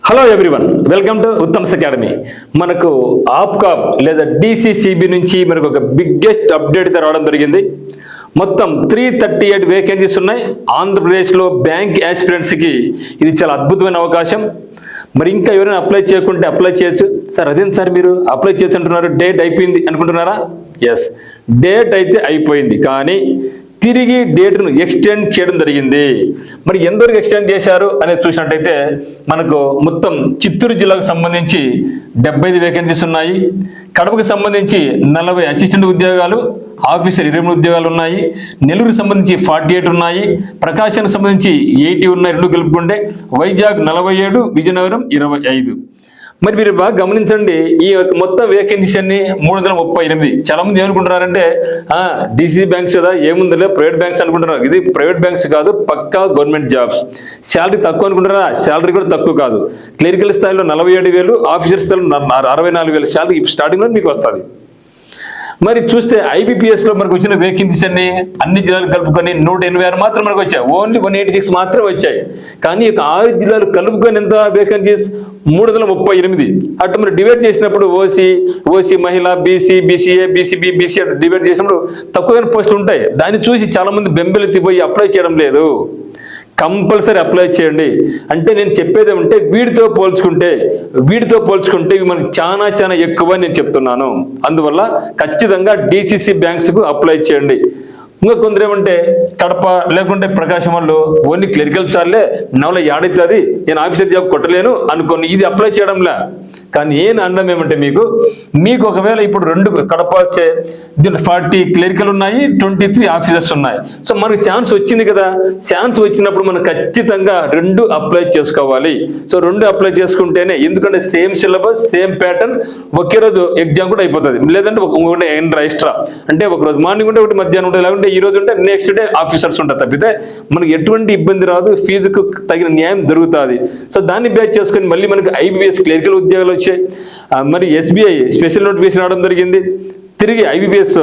Hello everyone, welcome to Uttam's academy. మనకు APCOB లేదా DCCB నుంచి మనకు ఒక బిగ్గెస్ట్ అప్డేట్ రావడం జరిగింది. మొత్తం 338 వేకెన్సీస్ ఉన్నాయి ఆంధ్రప్రదేశ్లో. బ్యాంక్ యాస్పిరెంట్స్కి ఇది చాలా అద్భుతమైన అవకాశం. మరి ఇంకా ఎవరైనా అప్లై చేయకుంటే అప్లై చేయొచ్చు. సార్ అదేంటి సార్ మీరు అప్లై చేయొచ్చు అంటున్నారు, డేట్ అయిపోయింది అనుకుంటున్నారా? ఎస్, డేట్ అయితే అయిపోయింది, కానీ తిరిగి డేట్ను ఎక్స్టెండ్ చేయడం జరిగింది. మరి ఎందరికి ఎక్స్టెండ్ చేశారు అనేది చూసినట్టయితే మనకు మొత్తం చిత్తూరు జిల్లాకు సంబంధించి 75 వేకెన్సీస్ ఉన్నాయి. కడపకు సంబంధించి 40 అసిస్టెంట్ ఉద్యోగాలు, ఆఫీసర్ 23 ఉద్యోగాలు ఉన్నాయి. నెల్లూరుకు సంబంధించి 48 ఉన్నాయి. ప్రకాశానికి సంబంధించి 80 ఉన్నాయి, 2 కలుపుకుంటే. వైజాగ్ 47, విజయనగరం 25. మరి మీరు బాగా గమనించండి, ఈ మొత్తం వేకెన్సీస్ అన్ని 338. చాలా మంది ఏమనుకుంటున్నారంటే డిసిసి బ్యాంక్స్ కదా, ఏముందిలే ప్రైవేట్ బ్యాంక్స్ అనుకుంటున్నారు. ఇది ప్రైవేట్ బ్యాంక్స్ కాదు, పక్కా గవర్నమెంట్ జాబ్స్. శాలరీ తక్కువ అనుకుంటారా? శాలరీ కూడా తక్కువ కాదు. క్లరికల్ స్థాయిలో 47,000, ఆఫీసర్ స్థాయిలో 64,000 శాలరీ స్టార్టింగ్లో మీకు వస్తుంది. మరి చూస్తే ఐబీపీఎస్లో మనకు వచ్చిన వేకెన్సీస్ అన్ని జిల్లాలు కలుపుకొని 186 మాత్రం మనకు వచ్చాయి. ఓన్లీ 186 మాత్రం వచ్చాయి. కానీ ఇక 6 జిల్లాలు కలుపుకొని ఎంత వేకెన్సీస్? 338. అటు మరి డివైడ్ చేసినప్పుడు ఓసీ మహిళ, బీసీ, బీసీఏ, బీసీబీ, బీసీ అటు డివైడ్ చేసినప్పుడు తక్కువైన పోస్టులు ఉంటాయి. దాన్ని చూసి చాలా మంది బెంబెలెత్తిపోయి అప్లై చేయడం లేదు. కంపల్సరీ అప్లై చేయండి. అంటే నేను చెప్పేది ఏమంటే వీటితో పోల్చుకుంటే ఇవి మనకి చాలా ఎక్కువ నేను చెప్తున్నాను. అందువల్ల ఖచ్చితంగా డిసిసి బ్యాంక్స్కు అప్లై చేయండి. ఇంకా కొందరు ఏమంటే కడప లేకుంటే ప్రకాశం వాళ్ళు ఓన్లీ క్లరికల్ సార్లే నవల యాడైతుంది, నేను ఆఫీసర్ జాబ్ కొట్టలేను అనుకోని ఇది అప్లై చేయడంలే. కానీ ఏం అనడం ఏమంటే మీకు ఒకవేళ ఇప్పుడు 2 కడప 40 క్లరికల్ ఉన్నాయి, 23 ఆఫీసర్స్ ఉన్నాయి. సో మనకు ఛాన్స్ వచ్చింది కదా, ఛాన్స్ వచ్చినప్పుడు మనం ఖచ్చితంగా 2 అప్లై చేసుకోవాలి. సో 2 అప్లై చేసుకుంటేనే, ఎందుకంటే సేమ్ సిలబస్, సేమ్ ప్యాటర్న్, ఒకే రోజు ఎగ్జామ్ కూడా అయిపోతుంది. లేదంటే ఒకటి ఎక్స్ట్రా, అంటే ఒక రోజు మార్నింగ్ ఉంటే ఒకటి మధ్యాహ్నం ఉంటుంది, లేకుంటే ఈ రోజు ఉంటే నెక్స్ట్ డే ఆఫీసర్స్ ఉంటారు. తప్పితే మనకి ఎటువంటి ఇబ్బంది రాదు, ఫీజుకు తగిన న్యాయం జరుగుతుంది. సో దాన్ని బేస్ చేసుకొని మళ్ళీ మనకి ఐబీపీఎస్ క్లరికల్ ఉద్యోగాలు వచ్చాయి. మరి ఎస్బీఐ స్పెషల్ నోటిఫికేషన్ రావడం జరిగింది. తిరిగి ఐబీపీఎస్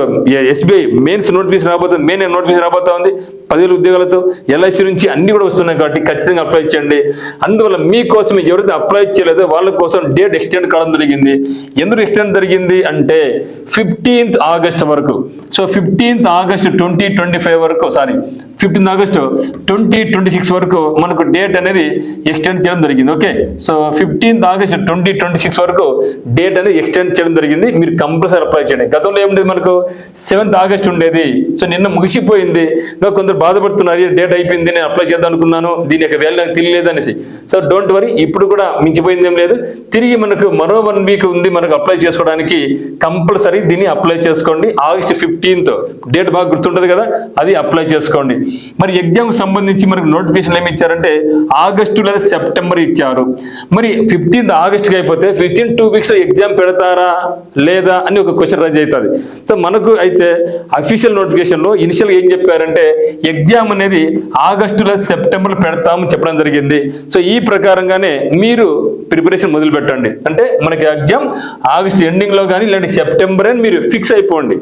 ఎస్బీఐ మెయిన్స్ నోటిఫికేషన్ రాబోతుంది, మెయిన్ నోటిఫికేషన్ రాబోతా ఉంది 10,000 ఉద్యోగాలతో. ఎల్ఐసి నుంచి అన్ని కూడా వస్తున్నాయి కాబట్టి ఖచ్చితంగా అప్లై చేయండి. అందువల్ల మీకోసం ఎవరైతే అప్లై చేయలేదో వాళ్ళ కోసం డేట్ ఎక్స్టెండ్ కావడం జరిగింది. ఎందుకు ఎక్స్టెండ్ జరిగింది అంటే 15th ఆగస్ట్ వరకు. సో 15th ఆగస్ట్ 2025 వరకు, 15th ఆగస్ట్ 2026 వరకు మనకు డేట్ అనేది ఎక్స్టెండ్ చేయడం జరిగింది. ఓకే, సో 15th ఆగస్ట్ 2026 వరకు డేట్ అనేది ఎక్స్టెండ్ చేయడం జరిగింది. మీరు కంపల్సరీ అప్లై చేయండి. గతంలో ఏముండేది, మనకు 7th ఆగస్ట్ ఉండేది. సో నిన్న ముగిసిపోయింది. ఇంకా కొందరు బాధపడుతున్నారు, డేట్ అయిపోయింది, నేను అప్లై చేద్దాం అనుకున్నాను, దీని యొక్క వేళ నాకు తెలియలేదు అనేసి. సో డోంట్ వరీ, ఇప్పుడు కూడా మించిపోయింది ఏం లేదు. తిరిగి మనకు మరో 1 వీక్ ఉంది మనకు అప్లై చేసుకోవడానికి. కంపల్సరీ దీన్ని అప్లై చేసుకోండి. ఆగస్ట్ 15th డేట్ బాగా గుర్తుంటుంది కదా, అది అప్లై చేసుకోండి. మరి ఎగ్జామ్కి సంబంధించి మనకు నోటిఫికేషన్ ఏమి ఇచ్చారంటే ఆగస్టు లేదా సెప్టెంబర్ ఇచ్చారు. మరి 15th ఆగస్ట్కి అయిపోతే 2 వీక్స్లో ఎగ్జామ్ పెడతారా లేదా అని ఒక క్వశ్చన్ రైజ్ అవుతుంది. సో మనకు అయితే అఫీషియల్ నోటిఫికేషన్లో ఇనిషియల్గా ఏం చెప్పారంటే ఎగ్జామ్ అనేది ఆగస్టు లేదా సెప్టెంబర్లో పెడతామని చెప్పడం జరిగింది. సో ఈ ప్రకారంగానే మీరు ప్రిపరేషన్ మొదలు పెట్టండి. అంటే మనకి ఎగ్జామ్ ఆగస్టు ఎండింగ్లో కానీ ఇలాంటి సెప్టెంబర్ అని మీరు ఫిక్స్ అయిపోండి.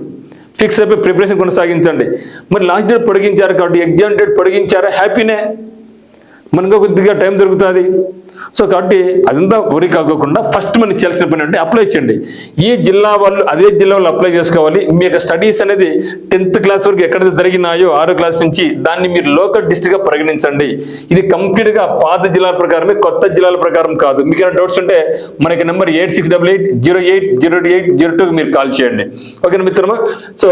ఫిక్స్ అయిపోయి ప్రిపరేషన్ కొనసాగించండి. మరి లాస్ట్ డేట్ పొడిగించారు కాబట్టి, ఎగ్జామ్ డేట్ పొడిగించారా, హ్యాపీనే, మనకు కొద్దిగా టైం దొరుకుతుంది. సో కాబట్టి అదంతా వరి కాకోకుండా ఫస్ట్ మనం చేయాల్సిన పని అంటే అప్లై చేయండి. ఈ జిల్లా వాళ్ళు అదే జిల్లా వాళ్ళు అప్లై చేసుకోవాలి. మీ యొక్క స్టడీస్ అనేది 10th క్లాస్ వరకు ఎక్కడైతే జరిగినాయో 6వ క్లాస్ నుంచి దాన్ని మీరు లోకల్ డిస్ట్రిక్ట్గా పరిగణించండి. ఇది కంప్లీట్గా పాత జిల్లాల ప్రకారమే, కొత్త జిల్లాల ప్రకారం కాదు. మీకు ఏమైనా డౌట్స్ ఉంటే మనకి నెంబర్ 8688080802 మీరు కాల్ చేయండి. ఓకేనా మిత్రమా? సో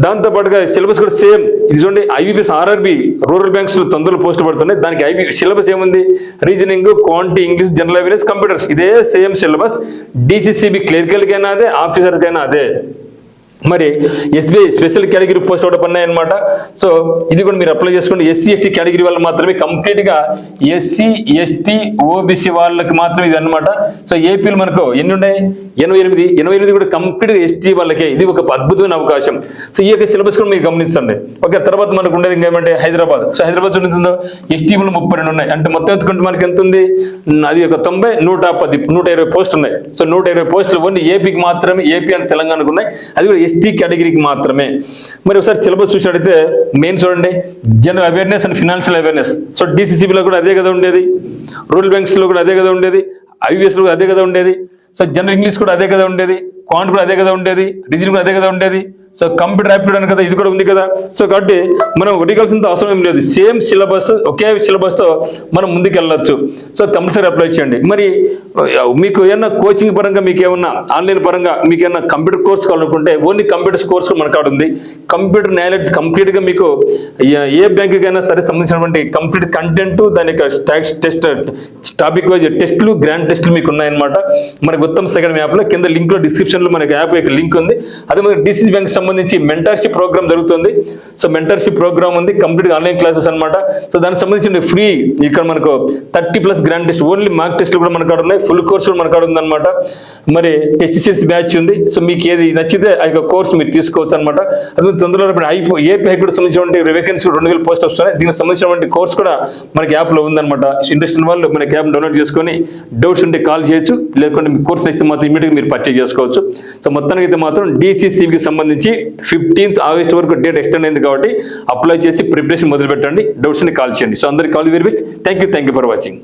దాంతోపాటుగా సిలబస్ కూడా సేమ్. ఇది చూడండి, ఐబీపీఎస్ ఆర్ఆర్బీ రూరల్ బ్యాంక్స్లో తొందరలో పోస్టులు పడుతున్నాయి. దానికి ఐబీ సిలబస్ ఏముంది? Reasoning, quantity, English, general awareness, computers, ఇదే సేమ్ సిలబస్. డిసిసిబి క్లరికల్కైనా అదే, ఆఫీసర్కైనా అదే. మరి ఎస్బీఐ స్పెషల్ కేటగిరీ పోస్ట్ ఒకటి పన్నాయి అనమాట. సో ఇది కూడా మీరు అప్లై చేసుకోండి. ఎస్సీ ఎస్టీ కేటగిరీ వాళ్ళు మాత్రమే, కంప్లీట్గా ఎస్సీ ఎస్టీ ఓబీసీ వాళ్ళకి మాత్రమే ఇది అనమాట. సో ఏపీలో మనకు ఎన్ని ఉన్నాయి? 88 కూడా కంప్లీట్గా ఎస్టీ వాళ్ళకే. ఇది ఒక అద్భుతమైన అవకాశం. సో ఈ యొక్క సిలబస్ కూడా మీరు గమనించండి. ఓకే, తర్వాత మనకు ఉండేది ఇంకేమంటే హైదరాబాద్. సో హైదరాబాద్ ఉంటుందో ఎస్టీలు 32 ఉన్నాయి. అంటే మొత్తం ఎత్తుకుంటే మనకి ఎంత ఉంది? అది ఒక 90, 110, 120 పోస్టులు ఉన్నాయి. సో 120 పోస్టులు ఓన్లీ ఏపీకి మాత్రమే, ఏపీ అండ్ తెలంగాణకు ఉన్నాయి. అది కూడా ఎస్టీ కేటగిరీకి మాత్రమే. మరి ఒకసారి సిలబస్ చూసినట్టయితే మెయిన్ చూడండి, general awareness and financial awareness. So డిసిసిబిలో కూడా అదే కదా ఉండేది, రూరల్ బ్యాంక్స్లో కూడా అదే కదా ఉండేది, ఐవిఎస్లో కూడా అదే కదా ఉండేది. సో జనరల్ ఇంగ్లీష్ కూడా అదే కదా ఉండేది, క్వాంట్ కూడా అదే కదా ఉండేది, రీజనింగ్ కూడా అదే కదా ఉండేది. సో కంప్యూటర్ యాప్టిట్యూడ్ అని కదా ఇది కూడా ఉంది కదా. సో కాబట్టి మనం వడిగాల్సిన అవసరం ఏం లేదు, సేమ్ సిలబస్, ఒకే సిలబస్తో మనం ముందుకు వెళ్ళొచ్చు. సో కంపల్సరీ అప్లై చేయండి. మరి మీకు ఏమన్నా కోచింగ్ పరంగా, మీకు ఏమన్నా ఆన్లైన్ పరంగా మీకు ఏమన్నా కంప్యూటర్ కోర్స్ కావాలనుకుంటే ఓన్లీ కంప్యూటర్స్ కోర్స్ మన కాడ ఉంది. కంప్యూటర్ నాలెడ్జ్ కంప్లీట్గా మీకు ఏ బ్యాంకుకైనా సరే సంబంధించినటువంటి కంప్లీట్ కంటెంట్, దాని యొక్క టెస్ట్, టాపిక్ వైజ్ టెస్టులు, గ్రాండ్ టెస్టులు మీకు ఉన్నాయన్నమాట. మనకి ఉత్తమ్ సెకండ్ యాప్లో కింద లింక్లో డిస్క్రిప్షన్లో మనకి యాప్ యొక్క లింక్ ఉంది. అదే మన డిసిసి బ్యాంక్ సంబంధించి మెంటర్షిప్ ప్రోగ్రామ్ జరుగుతుంది. సో మెంటర్షిప్ ప్రోగ్రామ్ ఉంది, కంప్లీట్ ఆన్లైన్ క్లాసెస్ అనమాట. సో దానికి సంబంధించి ఫ్రీ ఇక్కడ మనకు 30+ గ్రాండ్ టెస్ట్, ఓన్లీ మార్క్ టెస్ట్లు కూడా మన కాడ ఉన్నాయి, ఫుల్ కోర్స్ కూడా మన కాడ ఉందన్నమాట. మరి టెస్టిసిఎస్ బ్యాచ్ ఉంది. సో మీకు ఏది నచ్చితే ఆ యొక్క కోర్స్ మీరు తీసుకోవచ్చు అనమాట. అది తొందరలో ఏపీ హైకోర్టు సంబంధించినటువంటి వేకెన్సీ 2000 పోస్ట్ వస్తున్నాయి. దీనికి సంబంధించినటువంటి కోర్స్ కూడా మనకి యాప్లో ఉందన్నమాట. ఇంట్రెస్ట్ ఉన్న వాళ్ళు మనకి యాప్ డౌన్లోడ్ చేసుకొని డౌట్స్ ఉంటే కాల్ చేయొచ్చు, లేకుంటే మీ కోర్స్ నచ్చితే మాత్రం ఇమీడియట్గా మీరు పర్చేజ్ చేసుకోవచ్చు. సో మొత్తానికి అయితే మాత్రం డిసిసిబికి సంబంధించి 15th ఆగస్ట్ వరకు డేట్ ఎక్స్టెండ్ అయింది కాబట్టి అప్లై చేసి ప్రిపరేషన్ మొదలు పెట్టండి. డౌట్స్ని కాల్ చేయండి. సో అందరికి call very much. Thank you for watching.